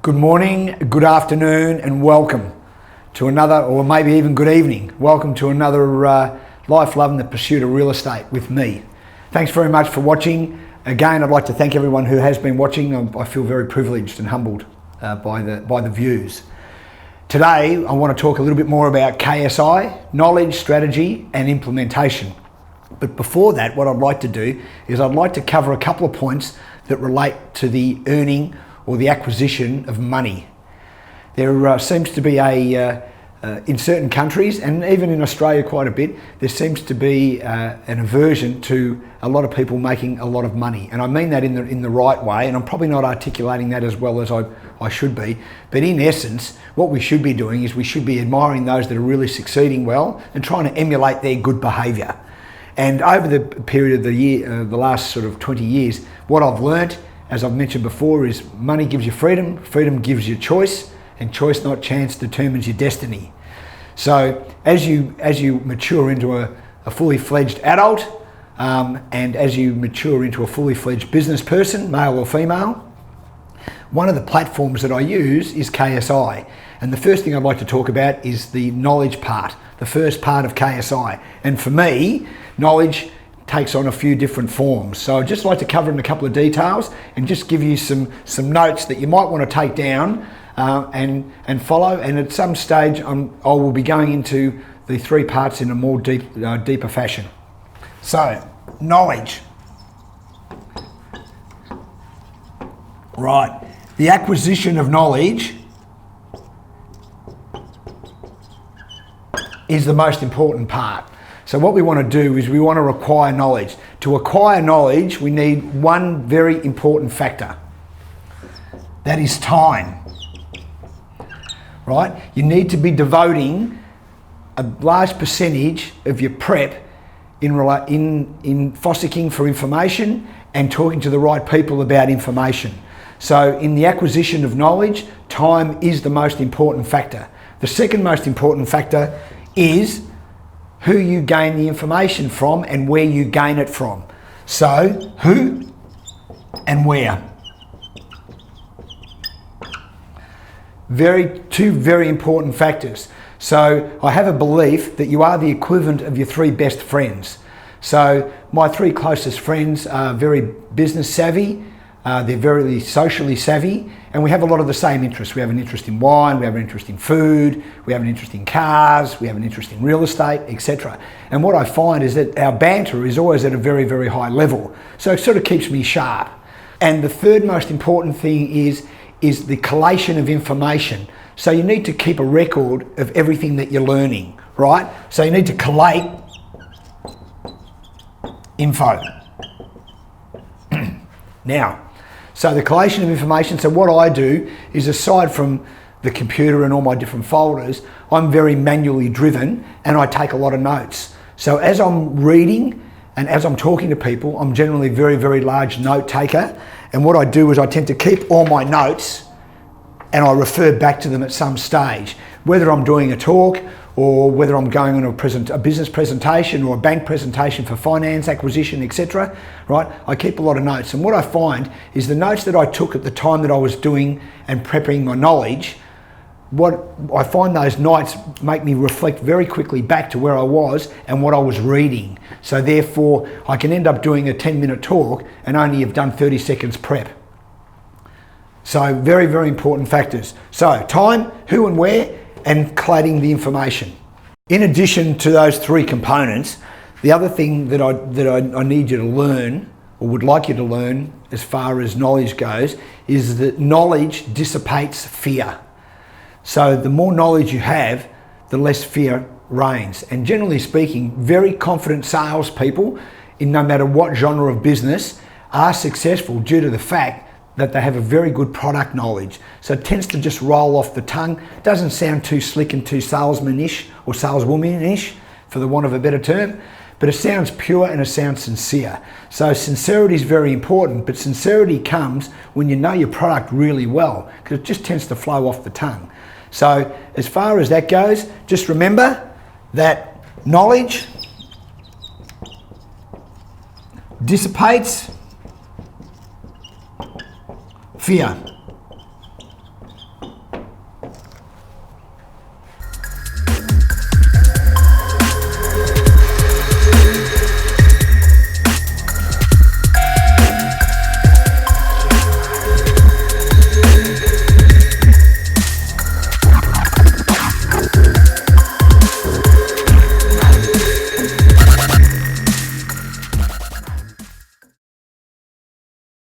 Good morning, good afternoon, and welcome to another, or maybe even good evening. Welcome to another Life, Love and the Pursuit of Real Estate with me. Thanks very much for watching. Again, I'd like to thank everyone who has been watching. I feel very privileged and humbled by the views. Today, I want to talk a little bit more about KSI, knowledge, strategy, and implementation. But before that, what I'd like to do is I'd like to cover a couple of points that relate to the earning or the acquisition of money. There seems to be in certain countries, and even in Australia quite a bit, there seems to be an aversion to a lot of people making a lot of money. And I mean that in the right way, and I'm probably not articulating that as well as I should be. But in essence, what we should be doing is we should be admiring those that are really succeeding well and trying to emulate their good behaviour. And over the period of the year, the last sort of 20 years, what I've learnt, as I've mentioned before, is money gives you freedom, freedom gives you choice, and choice, not chance, determines your destiny. So as you mature into a fully fledged adult, and as you mature into a fully fledged business person, male or female, one of the platforms that I use is KSI. And the first thing I'd like to talk about is the knowledge part, the first part of KSI. And for me, knowledge takes on a few different forms. So I'd just like to cover in a couple of details and just give you some notes that you might want to take down and follow. And at some stage, I will be going into the three parts in a more deeper fashion. So, knowledge. Right. The acquisition of knowledge is the most important part. So what we want to do is we want to acquire knowledge. To acquire knowledge, we need one very important factor. That is time. Right? You need to be devoting a large percentage of your prep in fossicking for information and talking to the right people about information. So in the acquisition of knowledge, time is the most important factor. The second most important factor is who you gain the information from and where you gain it from. So, who and where. Two very important factors. So, I have a belief that you are the equivalent of your three best friends. So, my three closest friends are very business savvy, they're very socially savvy, and we have a lot of the same interests. We have an interest in wine, we have an interest in food, we have an interest in cars, we have an interest in real estate, etc. And what I find is that our banter is always at a very, very high level. So it sort of keeps me sharp. And the third most important thing is the collation of information. So you need to keep a record of everything that you're learning, right? So you need to collate info. Now, so the collation of information, so what I do is, aside from the computer and all my different folders, I'm very manually driven and I take a lot of notes. So as I'm reading and as I'm talking to people, I'm generally a very, very large note taker. And what I do is I tend to keep all my notes and I refer back to them at some stage, whether I'm doing a talk or whether I'm going on a business presentation or a bank presentation for finance, acquisition, etc. Right? I keep a lot of notes. And what I find is the notes that I took at the time that I was doing and prepping my knowledge, what I find those notes make me reflect very quickly back to where I was and what I was reading. So therefore, I can end up doing a 10-minute talk and only have done 30 seconds prep. So very, very important factors. So time, who and where, and collating the information. In addition to those three components, the other thing that I need you to learn, or would like you to learn as far as knowledge goes, is that knowledge dissipates fear. So the more knowledge you have, the less fear reigns. And generally speaking, very confident salespeople in no matter what genre of business are successful due to the fact that they have a very good product knowledge. So it tends to just roll off the tongue. Doesn't sound too slick and too salesman-ish or saleswoman-ish, for the want of a better term, but it sounds pure and it sounds sincere. So sincerity is very important, but sincerity comes when you know your product really well, because it just tends to flow off the tongue. So as far as that goes, just remember that knowledge dissipates fear.